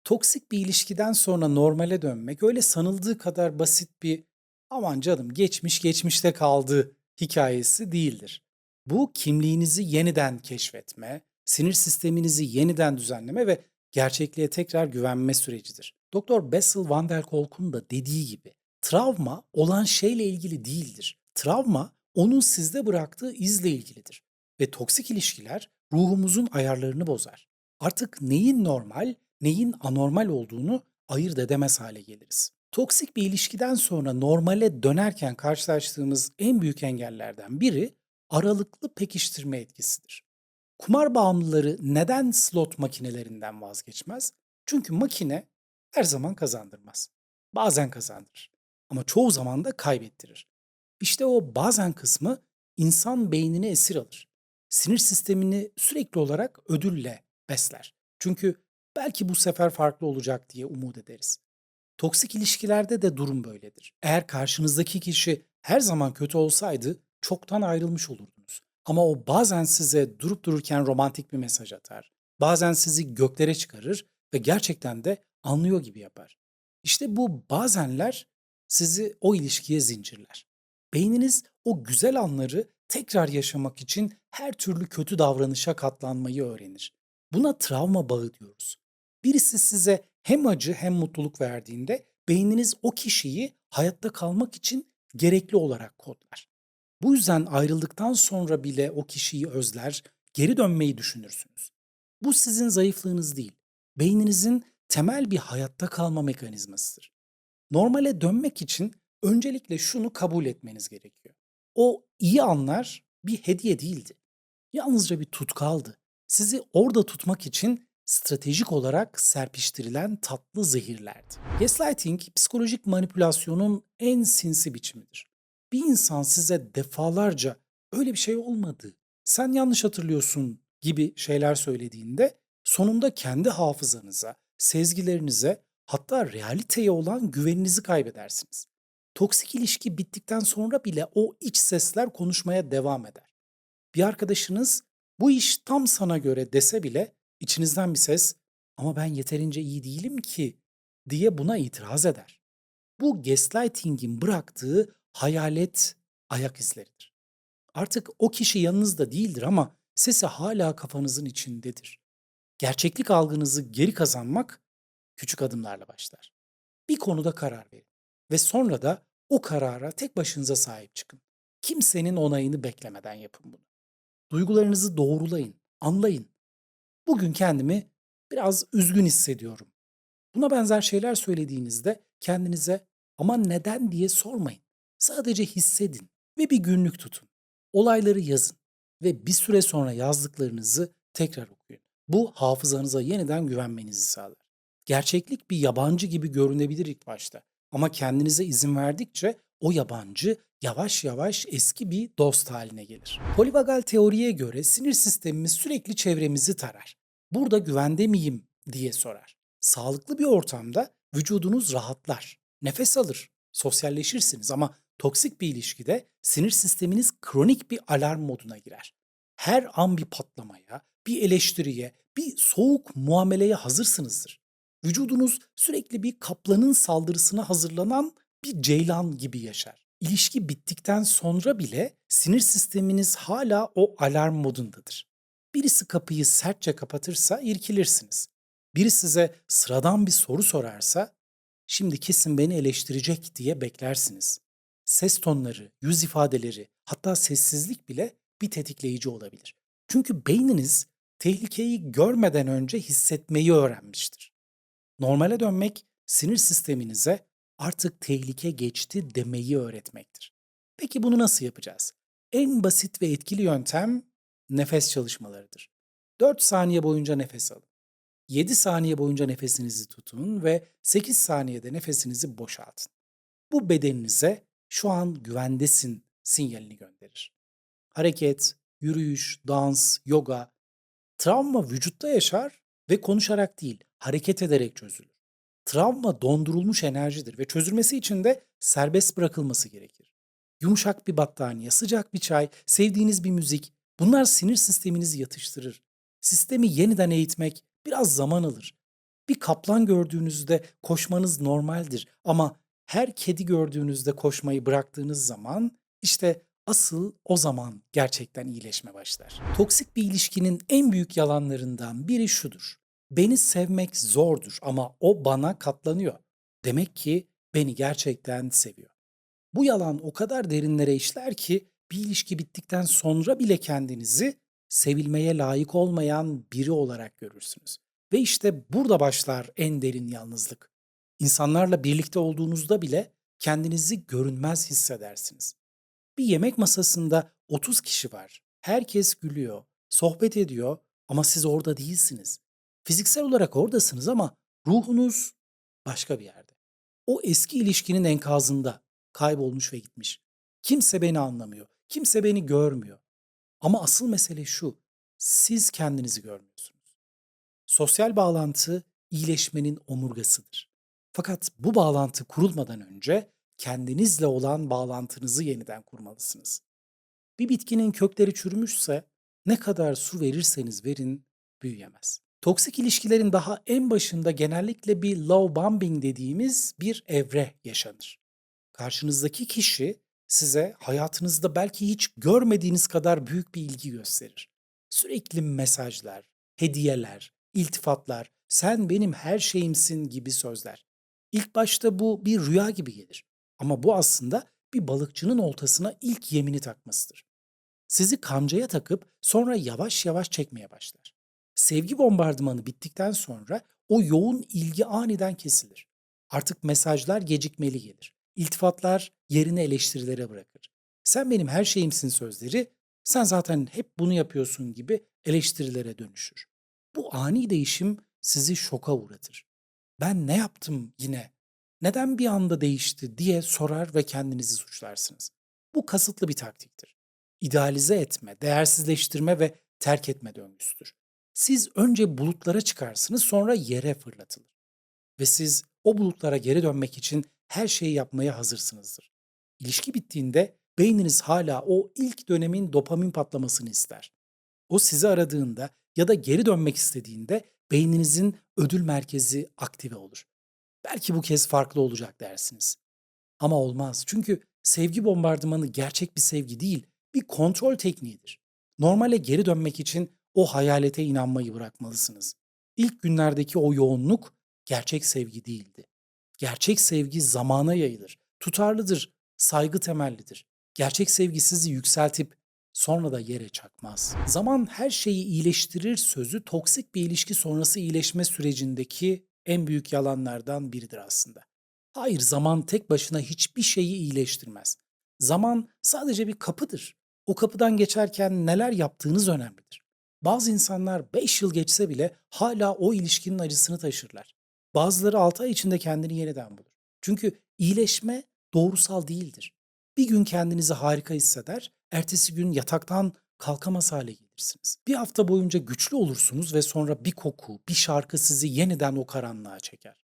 Toksik bir ilişkiden sonra normale dönmek öyle sanıldığı kadar basit bir "aman canım geçmiş geçmişte kaldı" hikayesi değildir. Bu kimliğinizi yeniden keşfetme, sinir sisteminizi yeniden düzenleme ve gerçekliğe tekrar güvenme sürecidir. Doktor Bessel van der Kolk'un da dediği gibi travma olan şeyle ilgili değildir. Travma onun sizde bıraktığı izle ilgilidir. Ve toksik ilişkiler ruhumuzun ayarlarını bozar. Artık neyin normal, neyin anormal olduğunu ayırt edemez hale geliriz. Toksik bir ilişkiden sonra normale dönerken karşılaştığımız en büyük engellerden biri aralıklı pekiştirme etkisidir. Kumar bağımlıları neden slot makinelerinden vazgeçmez? Çünkü makine her zaman kazandırmaz. Bazen kazandırır ama çoğu zaman da kaybettirir. İşte o bazen kısmı insan beynini esir alır. Sinir sistemini sürekli olarak ödülle besler. Çünkü belki bu sefer farklı olacak diye umut ederiz. Toksik ilişkilerde de durum böyledir. Eğer karşınızdaki kişi her zaman kötü olsaydı çoktan ayrılmış olurdunuz. Ama o bazen size durup dururken romantik bir mesaj atar. Bazen sizi göklere çıkarır ve gerçekten de anlıyor gibi yapar. İşte bu bazenler sizi o ilişkiye zincirler. Beyniniz o güzel anları tekrar yaşamak için her türlü kötü davranışa katlanmayı öğrenir. Buna travma bağı diyoruz. Birisi size hem acı hem mutluluk verdiğinde beyniniz o kişiyi hayatta kalmak için gerekli olarak kodlar. Bu yüzden ayrıldıktan sonra bile o kişiyi özler, geri dönmeyi düşünürsünüz. Bu sizin zayıflığınız değil, beyninizin temel bir hayatta kalma mekanizmasıdır. Normale dönmek için öncelikle şunu kabul etmeniz gerekiyor. O iyi anlar bir hediye değildi. Yalnızca bir tutkaldı. Sizi orada tutmak için stratejik olarak serpiştirilen tatlı zehirlerdi. Gaslighting, psikolojik manipülasyonun en sinsi biçimidir. Bir insan size defalarca öyle bir şey olmadı, sen yanlış hatırlıyorsun gibi şeyler söylediğinde sonunda kendi hafızanıza, sezgilerinize, hatta realiteye olan güveninizi kaybedersiniz. Toksik ilişki bittikten sonra bile o iç sesler konuşmaya devam eder. Bir arkadaşınız bu iş tam sana göre dese bile içinizden bir ses ama ben yeterince iyi değilim ki diye buna itiraz eder. Bu gaslighting'in bıraktığı hayalet ayak izleridir. Artık o kişi yanınızda değildir ama sesi hala kafanızın içindedir. Gerçeklik algınızı geri kazanmak küçük adımlarla başlar. Bir konuda karar verin ve sonra da o karara tek başınıza sahip çıkın. Kimsenin onayını beklemeden yapın bunu. Duygularınızı doğrulayın, anlayın. Bugün kendimi biraz üzgün hissediyorum. Buna benzer şeyler söylediğinizde kendinize "ama neden?" diye sormayın. Sadece hissedin ve bir günlük tutun. Olayları yazın ve bir süre sonra yazdıklarınızı tekrar okuyun. Bu hafızanıza yeniden güvenmenizi sağlar. Gerçeklik bir yabancı gibi görünebilir ilk başta ama kendinize izin verdikçe o yabancı yavaş yavaş eski bir dost haline gelir. Polivagal teoriye göre sinir sistemimiz sürekli çevremizi tarar. Burada güvende miyim diye sorar. Sağlıklı bir ortamda vücudunuz rahatlar, nefes alır, sosyalleşirsiniz ama toksik bir ilişkide sinir sisteminiz kronik bir alarm moduna girer. Her an bir patlamaya, bir eleştiriye, bir soğuk muameleye hazırsınızdır. Vücudunuz sürekli bir kaplanın saldırısına hazırlanan bir ceylan gibi yaşar. İlişki bittikten sonra bile sinir sisteminiz hala o alarm modundadır. Birisi kapıyı sertçe kapatırsa irkilirsiniz. Biri size sıradan bir soru sorarsa, şimdi kesin beni eleştirecek diye beklersiniz. Ses tonları, yüz ifadeleri, hatta sessizlik bile bir tetikleyici olabilir. Çünkü beyniniz tehlikeyi görmeden önce hissetmeyi öğrenmiştir. Normale dönmek, sinir sisteminize artık tehlike geçti demeyi öğretmektir. Peki bunu nasıl yapacağız? En basit ve etkili yöntem nefes çalışmalarıdır. 4 saniye boyunca nefes alın. 7 saniye boyunca nefesinizi tutun ve 8 saniyede nefesinizi boşaltın. Bu bedeninize şu an güvendesin sinyalini gönderir. Hareket, yürüyüş, dans, yoga, travma vücutta yaşar ve konuşarak değil, hareket ederek çözülür. Travma dondurulmuş enerjidir ve çözülmesi için de serbest bırakılması gerekir. Yumuşak bir battaniye, sıcak bir çay, sevdiğiniz bir müzik, bunlar sinir sisteminizi yatıştırır. Sistemi yeniden eğitmek biraz zaman alır. Bir kaplan gördüğünüzde koşmanız normaldir ama her kedi gördüğünüzde koşmayı bıraktığınız zaman işte asıl o zaman gerçekten iyileşme başlar. Toksik bir ilişkinin en büyük yalanlarından biri şudur: beni sevmek zordur ama o bana katlanıyor. Demek ki beni gerçekten seviyor. Bu yalan o kadar derinlere işler ki bir ilişki bittikten sonra bile kendinizi sevilmeye layık olmayan biri olarak görürsünüz. Ve işte burada başlar en derin yalnızlık. İnsanlarla birlikte olduğunuzda bile kendinizi görünmez hissedersiniz. Bir yemek masasında 30 kişi var. Herkes gülüyor, sohbet ediyor ama siz orada değilsiniz. Fiziksel olarak oradasınız ama ruhunuz başka bir yerde. O eski ilişkinin enkazında kaybolmuş ve gitmiş. Kimse beni anlamıyor, kimse beni görmüyor. Ama asıl mesele şu: siz kendinizi görmüyorsunuz. Sosyal bağlantı iyileşmenin omurgasıdır. Fakat bu bağlantı kurulmadan önce kendinizle olan bağlantınızı yeniden kurmalısınız. Bir bitkinin kökleri çürümüşse ne kadar su verirseniz verin büyüyemez. Toksik ilişkilerin daha en başında genellikle bir love bombing dediğimiz bir evre yaşanır. Karşınızdaki kişi size hayatınızda belki hiç görmediğiniz kadar büyük bir ilgi gösterir. Sürekli mesajlar, hediyeler, iltifatlar, sen benim her şeyimsin gibi sözler. İlk başta bu bir rüya gibi gelir. Ama bu aslında bir balıkçının oltasına ilk yemini takmasıdır. Sizi kancaya takıp sonra yavaş yavaş çekmeye başlar. Sevgi bombardımanı bittikten sonra o yoğun ilgi aniden kesilir. Artık mesajlar gecikmeli gelir. İltifatlar yerini eleştirilere bırakır. Sen benim her şeyimsin sözleri, sen zaten hep bunu yapıyorsun gibi eleştirilere dönüşür. Bu ani değişim sizi şoka uğratır. Ben ne yaptım yine? Neden bir anda değişti diye sorar ve kendinizi suçlarsınız. Bu kasıtlı bir taktiktir. İdealize etme, değersizleştirme ve terk etme döngüsüdür. Siz önce bulutlara çıkarsınız, sonra yere fırlatılır. Ve siz o bulutlara geri dönmek için her şeyi yapmaya hazırsınızdır. İlişki bittiğinde beyniniz hala o ilk dönemin dopamin patlamasını ister. O sizi aradığında ya da geri dönmek istediğinde beyninizin ödül merkezi aktive olur. Belki bu kez farklı olacak dersiniz. Ama olmaz. Çünkü sevgi bombardımanı gerçek bir sevgi değil, bir kontrol tekniğidir. Normale geri dönmek için o hayalete inanmayı bırakmalısınız. İlk günlerdeki o yoğunluk gerçek sevgi değildi. Gerçek sevgi zamana yayılır, tutarlıdır, saygı temellidir. Gerçek sevgi sizi yükseltip sonra da yere çakmaz. Zaman her şeyi iyileştirir sözü toksik bir ilişki sonrası iyileşme sürecindeki en büyük yalanlardan biridir aslında. Hayır, zaman tek başına hiçbir şeyi iyileştirmez. Zaman sadece bir kapıdır. O kapıdan geçerken neler yaptığınız önemlidir. Bazı insanlar 5 yıl geçse bile hala o ilişkinin acısını taşırlar. Bazıları 6 ay içinde kendini yeniden bulur. Çünkü iyileşme doğrusal değildir. Bir gün kendinizi harika hisseder, ertesi gün yataktan kalkamaz hale gelirsiniz. Bir hafta boyunca güçlü olursunuz ve sonra bir koku, bir şarkı sizi yeniden o karanlığa çeker.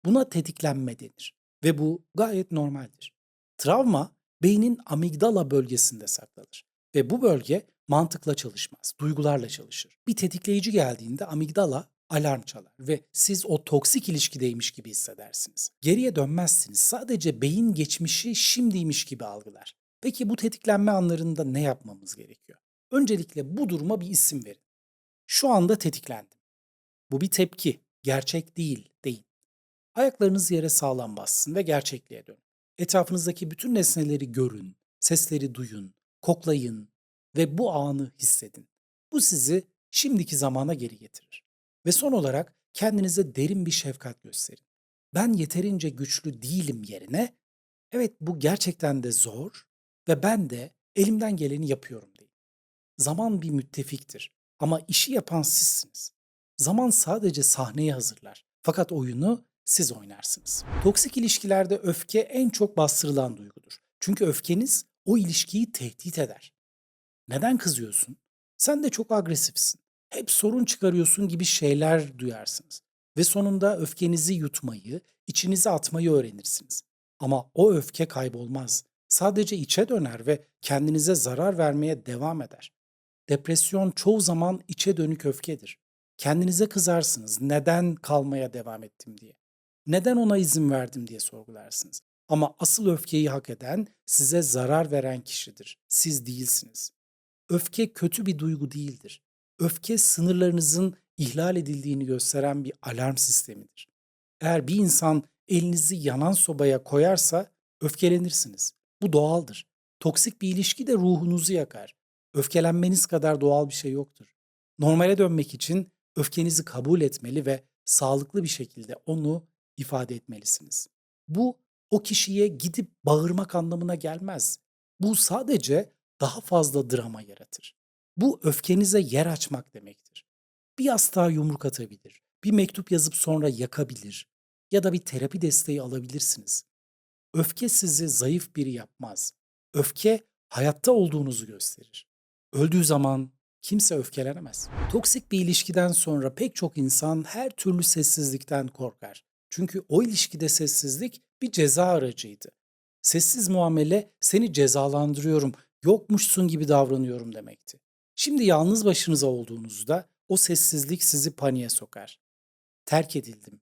Buna tetiklenme denir ve bu gayet normaldir. Travma beynin amigdala bölgesinde saklanır ve bu bölge mantıkla çalışmaz, duygularla çalışır. Bir tetikleyici geldiğinde amigdala alarm çalar ve siz o toksik ilişkideymiş gibi hissedersiniz. Geriye dönmezsiniz. Sadece beyin geçmişi şimdiymiş gibi algılar. Peki bu tetiklenme anlarında ne yapmamız gerekiyor? Öncelikle bu duruma bir isim verin. Şu anda tetiklendim. Bu bir tepki, gerçek değil, deyin. Ayaklarınız yere sağlam bassın ve gerçekliğe dönün. Etrafınızdaki bütün nesneleri görün, sesleri duyun, koklayın ve bu anı hissedin. Bu sizi şimdiki zamana geri getirir. Ve son olarak kendinize derin bir şefkat gösterin. Ben yeterince güçlü değilim yerine, evet bu gerçekten de zor ve ben de elimden geleni yapıyorum deyin. Zaman bir müttefiktir ama işi yapan sizsiniz. Zaman sadece sahneyi hazırlar. Fakat oyunu siz oynarsınız. Toksik ilişkilerde öfke en çok bastırılan duygudur. Çünkü öfkeniz o ilişkiyi tehdit eder. Neden kızıyorsun? Sen de çok agresifsin. Hep sorun çıkarıyorsun gibi şeyler duyarsınız. Ve sonunda öfkenizi yutmayı, içinize atmayı öğrenirsiniz. Ama o öfke kaybolmaz. Sadece içe döner ve kendinize zarar vermeye devam eder. Depresyon çoğu zaman içe dönük öfkedir. Kendinize kızarsınız. Neden kalmaya devam ettim diye. Neden ona izin verdim diye sorgularsınız. Ama asıl öfkeyi hak eden, size zarar veren kişidir. Siz değilsiniz. Öfke kötü bir duygu değildir. Öfke sınırlarınızın ihlal edildiğini gösteren bir alarm sistemidir. Eğer bir insan elinizi yanan sobaya koyarsa öfkelenirsiniz. Bu doğaldır. Toksik bir ilişki de ruhunuzu yakar. Öfkelenmeniz kadar doğal bir şey yoktur. Normale dönmek için öfkenizi kabul etmeli ve sağlıklı bir şekilde onu ifade etmelisiniz. Bu o kişiye gidip bağırmak anlamına gelmez. Bu sadece daha fazla drama yaratır. Bu öfkenize yer açmak demektir. Bir yastığa yumruk atabilir, bir mektup yazıp sonra yakabilir ya da bir terapi desteği alabilirsiniz. Öfke sizi zayıf biri yapmaz. Öfke hayatta olduğunuzu gösterir. Öldüğü zaman kimse öfkelenemez. Toksik bir ilişkiden sonra pek çok insan her türlü sessizlikten korkar. Çünkü o ilişkide sessizlik bir ceza aracıydı. Sessiz muamele seni cezalandırıyorum, yokmuşsun gibi davranıyorum demekti. Şimdi yalnız başınıza olduğunuzda o sessizlik sizi paniğe sokar. Terk edildim,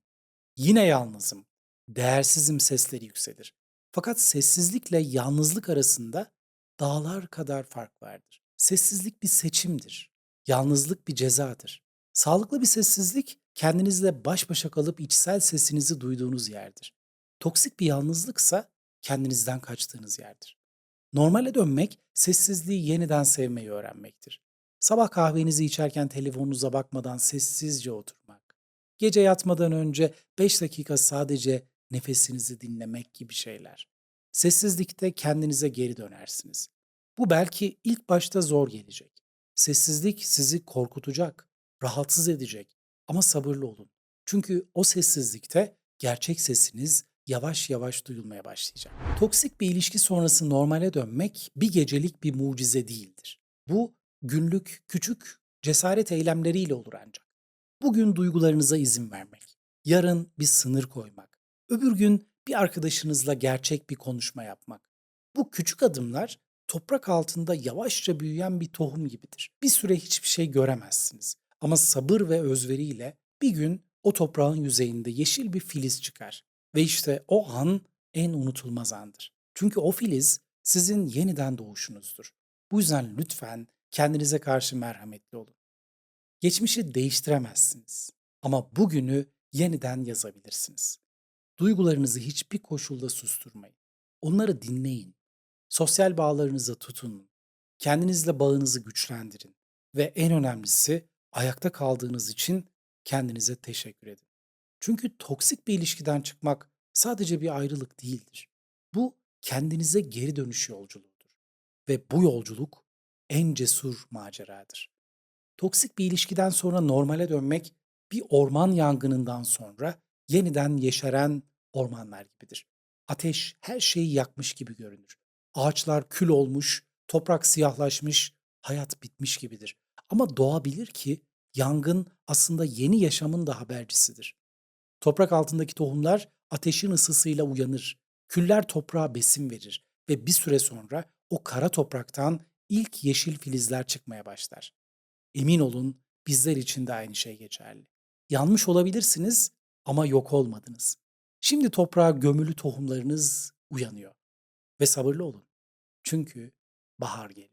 yine yalnızım, değersizim sesleri yükselir. Fakat sessizlikle yalnızlık arasında dağlar kadar fark vardır. Sessizlik bir seçimdir. Yalnızlık bir cezadır. Sağlıklı bir sessizlik kendinizle baş başa kalıp içsel sesinizi duyduğunuz yerdir. Toksik bir yalnızlıksa kendinizden kaçtığınız yerdir. Normale dönmek, sessizliği yeniden sevmeyi öğrenmektir. Sabah kahvenizi içerken telefonunuza bakmadan sessizce oturmak. Gece yatmadan önce 5 dakika sadece nefesinizi dinlemek gibi şeyler. Sessizlikte kendinize geri dönersiniz. Bu belki ilk başta zor gelecek. Sessizlik sizi korkutacak, rahatsız edecek ama sabırlı olun. Çünkü o sessizlikte gerçek sesiniz yavaş yavaş duyulmaya başlayacak. Toksik bir ilişki sonrası normale dönmek bir gecelik bir mucize değildir. Bu günlük küçük cesaret eylemleriyle olur ancak. Bugün duygularınıza izin vermek, yarın bir sınır koymak, öbür gün bir arkadaşınızla gerçek bir konuşma yapmak. Bu küçük adımlar toprak altında yavaşça büyüyen bir tohum gibidir. Bir süre hiçbir şey göremezsiniz ama sabır ve özveriyle bir gün o toprağın yüzeyinde yeşil bir filiz çıkar. Ve işte o an en unutulmaz andır. Çünkü o filiz sizin yeniden doğuşunuzdur. Bu yüzden lütfen kendinize karşı merhametli olun. Geçmişi değiştiremezsiniz ama bugünü yeniden yazabilirsiniz. Duygularınızı hiçbir koşulda susturmayın. Onları dinleyin. Sosyal bağlarınıza tutunun. Kendinizle bağınızı güçlendirin. Ve en önemlisi ayakta kaldığınız için kendinize teşekkür edin. Çünkü toksik bir ilişkiden çıkmak sadece bir ayrılık değildir. Bu kendinize geri dönüş yolculuğudur. Ve bu yolculuk en cesur maceradır. Toksik bir ilişkiden sonra normale dönmek bir orman yangınından sonra yeniden yeşeren ormanlar gibidir. Ateş her şeyi yakmış gibi görünür. Ağaçlar kül olmuş, toprak siyahlaşmış, hayat bitmiş gibidir. Ama doğa bilir ki yangın aslında yeni yaşamın da habercisidir. Toprak altındaki tohumlar ateşin ısısıyla uyanır. Küller toprağa besin verir ve bir süre sonra o kara topraktan ilk yeşil filizler çıkmaya başlar. Emin olun bizler için de aynı şey geçerli. Yanmış olabilirsiniz ama yok olmadınız. Şimdi toprağa gömülü tohumlarınız uyanıyor ve sabırlı olun. Çünkü bahar geliyor.